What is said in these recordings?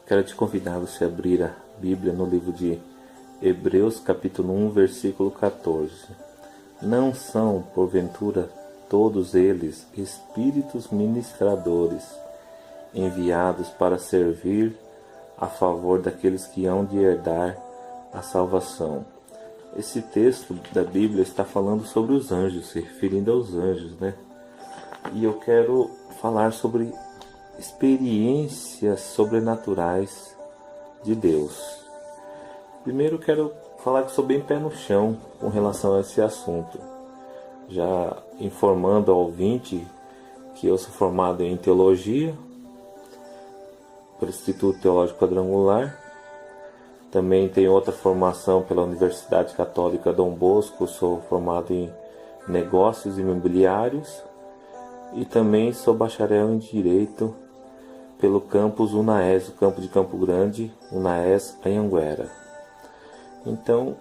Quero te convidar a você abrir a Bíblia no livro de Hebreus, capítulo 1, versículo 14. Não são, porventura, todos eles espíritos ministradores, enviados para servir a favor daqueles que hão de herdar a salvação. Esse texto da Bíblia está falando sobre os anjos, se referindo aos anjos, né? E eu quero falar sobre experiências sobrenaturais de Deus. Primeiro quero falar que sou bem pé no chão com relação a esse assunto. Já informando ao ouvinte que eu sou formado em teologia pelo Instituto Teológico Quadrangular. Também tenho outra formação pela Universidade Católica Dom Bosco, sou formado em negócios imobiliários e também sou bacharel em Direito pelo campus UNAES, o campo de Campo Grande, UNAES Anhanguera. Então,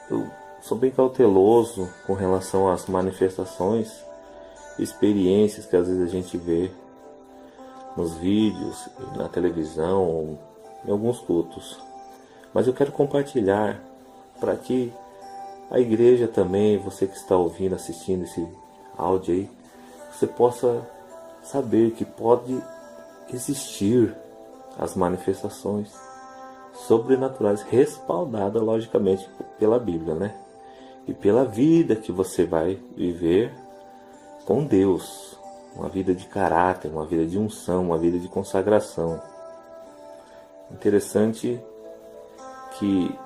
eu sou bem cauteloso com relação às manifestações, experiências que às vezes a gente vê nos vídeos, na televisão, em alguns cultos. Mas eu quero compartilhar para que a igreja também, você que está ouvindo, assistindo esse áudio aí, você possa saber que pode existir as manifestações sobrenaturais, respaldadas logicamente pela Bíblia, né? E pela vida que você vai viver com Deus, uma vida de caráter, uma vida de unção, uma vida de consagração. Interessante que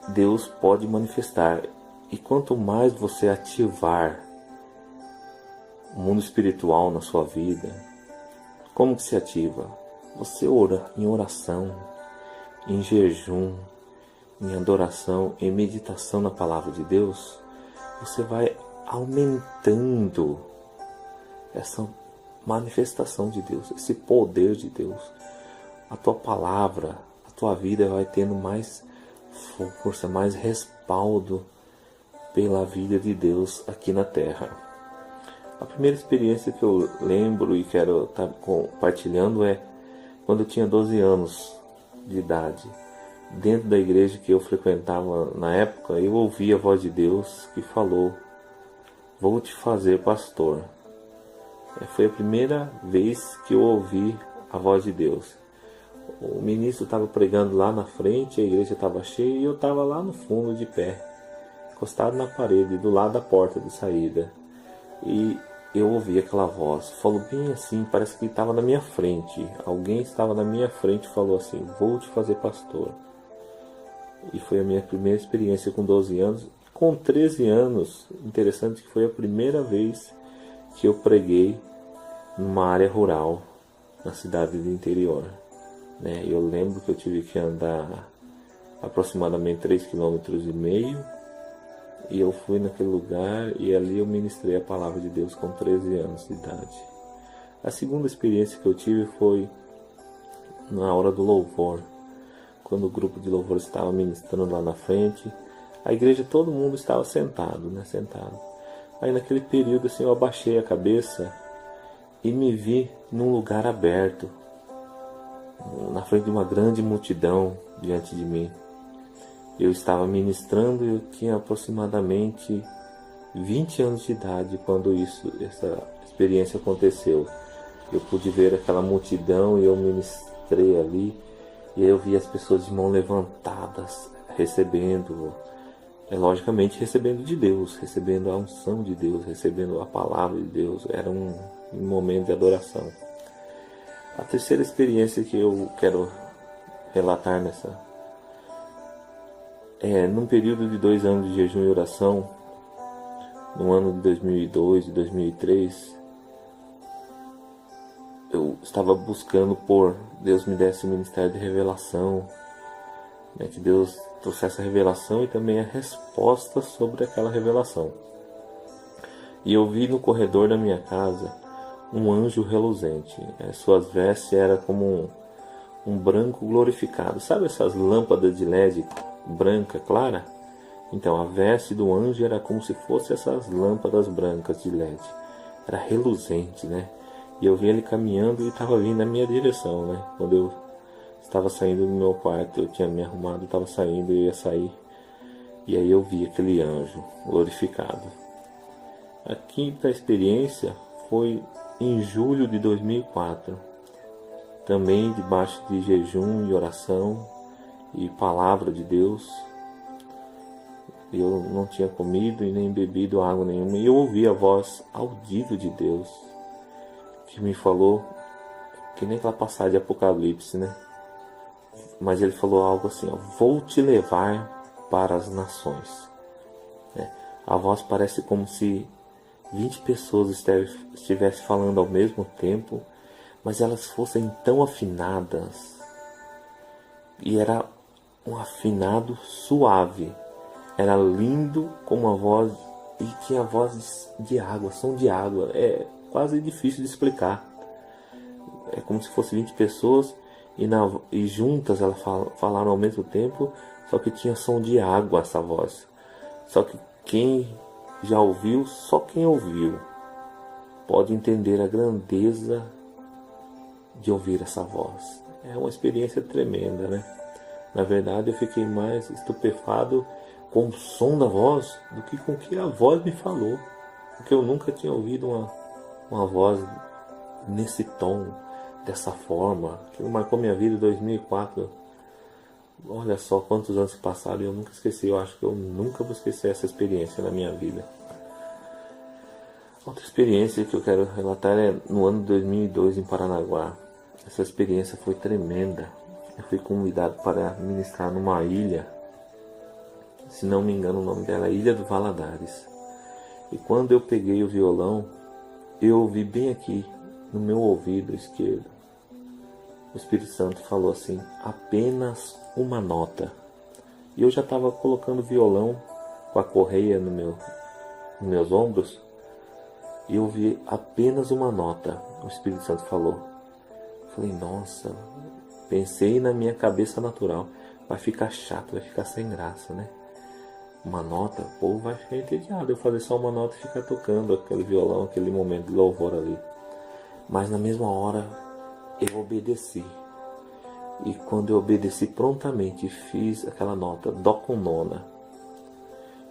Deus pode manifestar, e quanto mais você ativar o mundo espiritual na sua vida, como que se ativa? Você ora em oração, em jejum, em adoração, em meditação na palavra de Deus, você vai aumentando essa manifestação de Deus, esse poder de Deus. A tua palavra, a tua vida vai tendo mais força, mais respaldo pela vida de Deus aqui na terra. A primeira experiência que eu lembro e quero estar compartilhando é quando eu tinha 12 anos de idade. Dentro da igreja que eu frequentava na época, eu ouvi a voz de Deus que falou: "Vou te fazer pastor". Foi a primeira vez que eu ouvi a voz de Deus. O ministro estava pregando lá na frente, a igreja estava cheia e eu estava lá no fundo de pé, encostado na parede, do lado da porta de saída. E eu ouvi aquela voz, falou bem assim, parece que estava na minha frente. Alguém estava na minha frente e falou assim: "Vou te fazer pastor". E foi a minha primeira experiência com 12 anos. Com 13 anos, interessante que foi a primeira vez que eu preguei numa área rural, na cidade do interior. Eu lembro que eu tive que andar aproximadamente 3,5 km, e eu fui naquele lugar e ali eu ministrei a palavra de Deus com 13 anos de idade. A segunda experiência que eu tive foi na hora do louvor, quando o grupo de louvor estava ministrando lá na frente. A igreja, todo mundo estava sentado. Aí naquele período assim, eu abaixei a cabeça e me vi num lugar aberto, na frente de uma grande multidão diante de mim. Eu estava ministrando e eu tinha aproximadamente 20 anos de idade quando essa experiência aconteceu. Eu pude ver aquela multidão e eu ministrei ali, e eu vi as pessoas de mão levantadas, recebendo, logicamente recebendo de Deus, recebendo a unção de Deus, recebendo a palavra de Deus. Era um momento de adoração. A terceira experiência que eu quero relatar num período de 2 anos de jejum e oração, no ano de 2002 e 2003, eu estava buscando Deus me desse o ministério de revelação, que Deus trouxesse a revelação e também a resposta sobre aquela revelação. E eu vi no corredor da minha casa um anjo reluzente. Suas vestes eram como um branco glorificado. Sabe essas lâmpadas de LED branca, clara? Então a veste do anjo era como se fosse essas lâmpadas brancas de LED. Era reluzente, E eu vi ele caminhando e estava vindo na minha direção, Quando eu Estava saindo do meu quarto, eu tinha me arrumado, estava saindo, eu ia sair. E aí eu vi aquele anjo glorificado. A quinta experiência foi em julho de 2004. Também debaixo de jejum e oração e palavra de Deus. Eu não tinha comido e nem bebido água nenhuma. E eu ouvi a voz audível de Deus, que me falou, que nem aquela passagem de Apocalipse, né? Mas ele falou algo assim, ó, vou te levar para as nações. A voz parece como se 20 pessoas estivessem falando ao mesmo tempo, mas elas fossem tão afinadas. E era um afinado suave. Era lindo como uma voz, e tinha voz de água, som de água. É quase difícil de explicar. É como se fosse 20 pessoas e juntas elas falaram ao mesmo tempo, só que tinha som de água essa voz. Só que quem já ouviu, só quem ouviu pode entender a grandeza de ouvir essa voz. É uma experiência tremenda, né? Na verdade, eu fiquei mais estupefado com o som da voz do que com o que a voz me falou. Porque eu nunca tinha ouvido uma voz nesse tom, dessa forma. Que marcou minha vida em 2004. Olha só quantos anos se passaram e eu nunca esqueci. Eu acho que eu nunca vou esquecer essa experiência na minha vida. Outra experiência que eu quero relatar é no ano de 2002 em Paranaguá. Essa experiência foi tremenda. Eu fui convidado para ministrar numa ilha, se não me engano o nome dela é Ilha do Valadares. E quando eu peguei o violão, eu ouvi bem aqui no meu ouvido esquerdo. O Espírito Santo falou assim, apenas uma nota. E eu já estava colocando o violão com a correia nos meus ombros. E eu ouvi apenas uma nota. O Espírito Santo falou. Falei, nossa, pensei na minha cabeça natural, vai ficar chato, vai ficar sem graça, né? Uma nota, o povo vai ficar entediado eu fazer só uma nota e ficar tocando aquele violão, aquele momento de louvor ali. Mas na mesma hora eu obedeci. E quando eu obedeci prontamente e fiz aquela nota, dó com nona,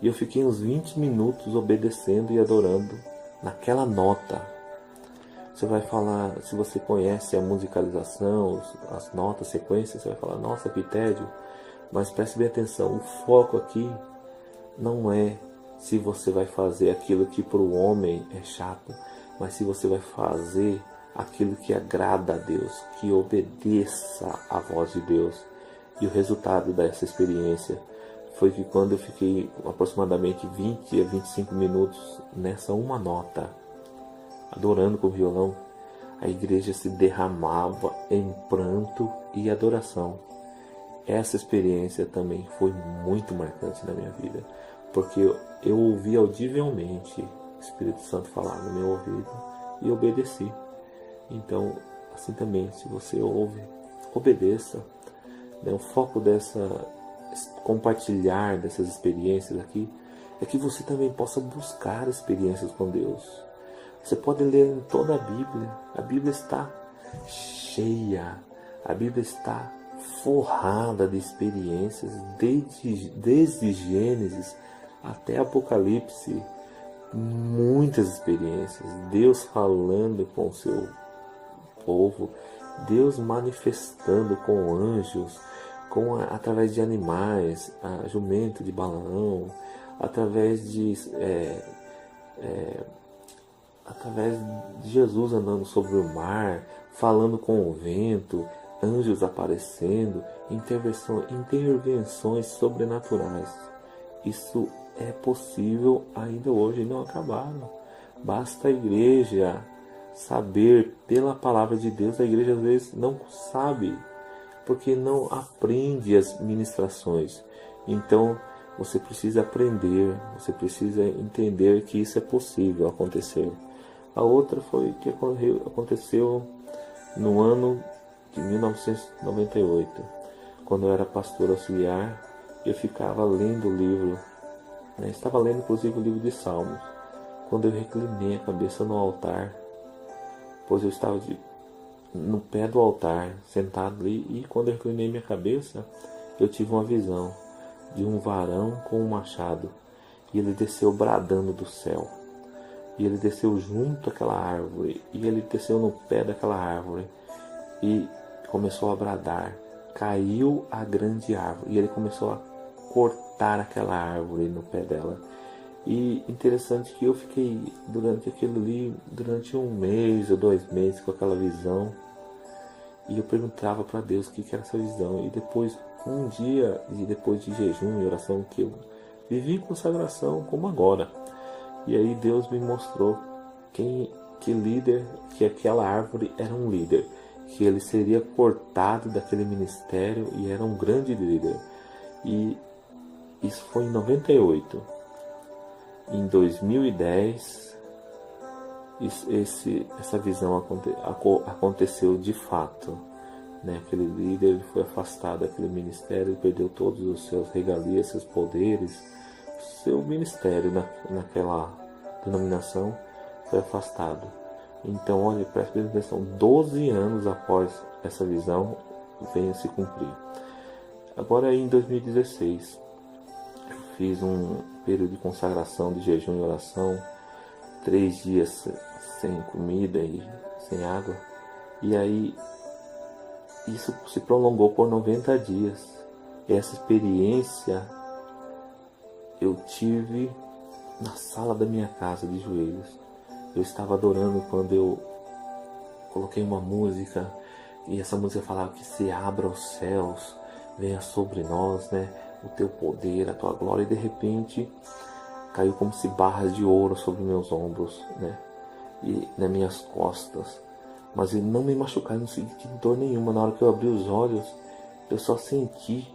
e eu fiquei uns 20 minutos obedecendo e adorando naquela nota. Você vai falar, se você conhece a musicalização, as notas, sequências, você vai falar, nossa, que tédio. Mas preste bem atenção, o foco aqui não é se você vai fazer aquilo que para o homem é chato, mas se você vai fazer aquilo que agrada a Deus, que obedeça à voz de Deus. E o resultado dessa experiência foi que quando eu fiquei aproximadamente 20 a 25 minutos nessa uma nota, adorando com o violão, a igreja se derramava em pranto e adoração. Essa experiência também foi muito marcante na minha vida, porque eu ouvi audivelmente o Espírito Santo falar no meu ouvido e obedeci. Então, assim também, se você ouve, obedeça. O foco compartilhar dessas experiências aqui é que você também possa buscar experiências com Deus. Você pode ler em toda a Bíblia está cheia, a Bíblia está forrada de experiências, desde Gênesis até Apocalipse, muitas experiências, Deus falando com o seu povo, Deus manifestando com anjos, através de animais, jumento de Balaão, através de Jesus andando sobre o mar, falando com o vento, anjos aparecendo, intervenções sobrenaturais. Isso é possível ainda hoje e não acabaram. Basta a igreja saber pela palavra de Deus. A igreja às vezes não sabe, porque não aprende as ministrações. Então você precisa aprender, você precisa entender que isso é possível acontecer. A outra foi que aconteceu no ano de 1998, quando eu era pastor auxiliar. Eu ficava lendo o livro, estava lendo inclusive o livro de Salmos, quando eu reclinei a cabeça no altar, pois eu estava no pé do altar, sentado ali, e quando eu inclinei minha cabeça, eu tive uma visão de um varão com um machado, e ele desceu bradando do céu, e ele desceu junto àquela árvore, e ele desceu no pé daquela árvore, e começou a bradar. Caiu a grande árvore, e ele começou a cortar aquela árvore no pé dela. E interessante que eu fiquei durante um mês ou 2 meses com aquela visão, e eu perguntava para Deus o que era essa visão. E depois, um dia, e depois de jejum e oração, que eu vivi em consagração como agora, e aí Deus me mostrou que aquela árvore era um líder, que ele seria cortado daquele ministério e era um grande líder. E isso foi em 98. Em 2010, essa visão aconteceu de fato, né? Aquele líder foi afastado daquele ministério, perdeu todos os seus regalias, seus poderes, seu ministério naquela denominação foi afastado. Então, olha, preste atenção, 12 anos após essa visão venha se cumprir. Agora, em 2016, eu fiz um período de consagração, de jejum e oração, 3 dias sem comida e sem água, e aí isso se prolongou por 90 dias. Essa experiência eu tive na sala da minha casa, de joelhos. Eu estava adorando quando eu coloquei uma música, e essa música falava que se abra os céus, venha sobre nós, né, o teu poder, a tua glória, e de repente caiu como se barras de ouro sobre meus ombros, né, e nas minhas costas, mas ele não me machucaram, não senti dor nenhuma. Na hora que eu abri os olhos, eu só senti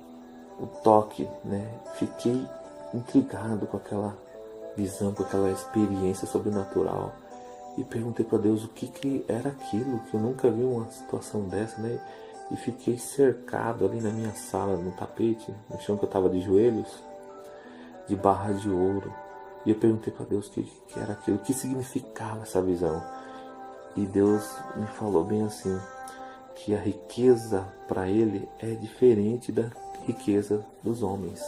o toque, né, fiquei intrigado com aquela visão, com aquela experiência sobrenatural, e perguntei para Deus o que era aquilo, que eu nunca vi uma situação dessa, né? E fiquei cercado ali na minha sala, no tapete, no chão que eu estava de joelhos, de barras de ouro. E eu perguntei para Deus o que era aquilo, o que significava essa visão. E Deus me falou bem assim, que a riqueza para ele é diferente da riqueza dos homens.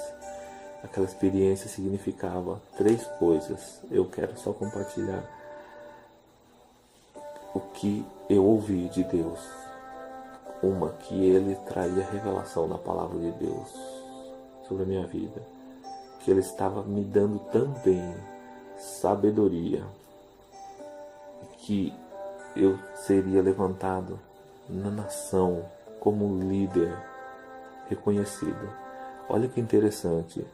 Aquela experiência significava 3 coisas. Eu quero só compartilhar o que eu ouvi de Deus. Uma, que ele traria revelação na palavra de Deus sobre a minha vida, que ele estava me dando também sabedoria, que eu seria levantado na nação como líder reconhecido. Olha que interessante,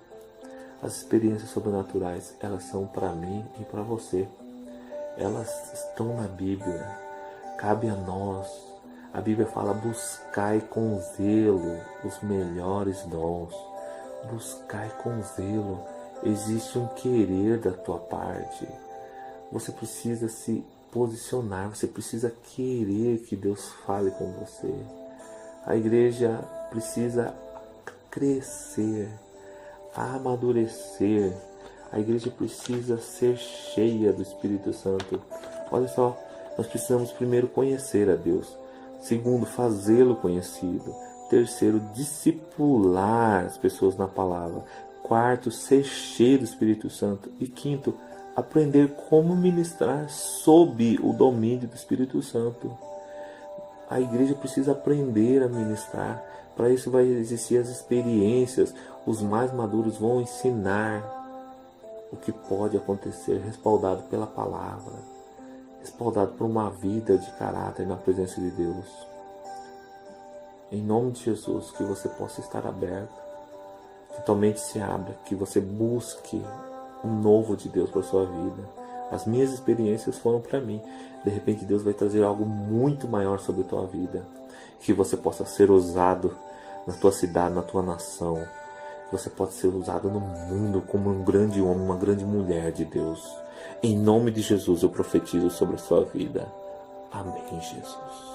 as experiências sobrenaturais, elas são para mim e para você. Elas estão na Bíblia, cabe a nós. A Bíblia fala: buscai com zelo os melhores dons. Buscai com zelo. Existe um querer da tua parte. Você precisa se posicionar, você precisa querer que Deus fale com você. A igreja precisa crescer, amadurecer. A igreja precisa ser cheia do Espírito Santo. Olha só, nós precisamos primeiro conhecer a Deus. Segundo, fazê-lo conhecido. Terceiro, discipular as pessoas na palavra. Quarto, ser cheio do Espírito Santo. E quinto, aprender como ministrar sob o domínio do Espírito Santo. A igreja precisa aprender a ministrar. Para isso vai existir as experiências. Os mais maduros vão ensinar o que pode acontecer, respaldado pela palavra, respaldado por uma vida de caráter na presença de Deus. Em nome de Jesus, que você possa estar aberto, que tua mente se abra, que você busque um novo de Deus para a sua vida. As minhas experiências foram para mim. De repente Deus vai trazer algo muito maior sobre a tua vida, que você possa ser usado na tua cidade, na tua nação. Você pode ser usado no mundo como um grande homem, uma grande mulher de Deus. Em nome de Jesus eu profetizo sobre a sua vida. Amém, Jesus.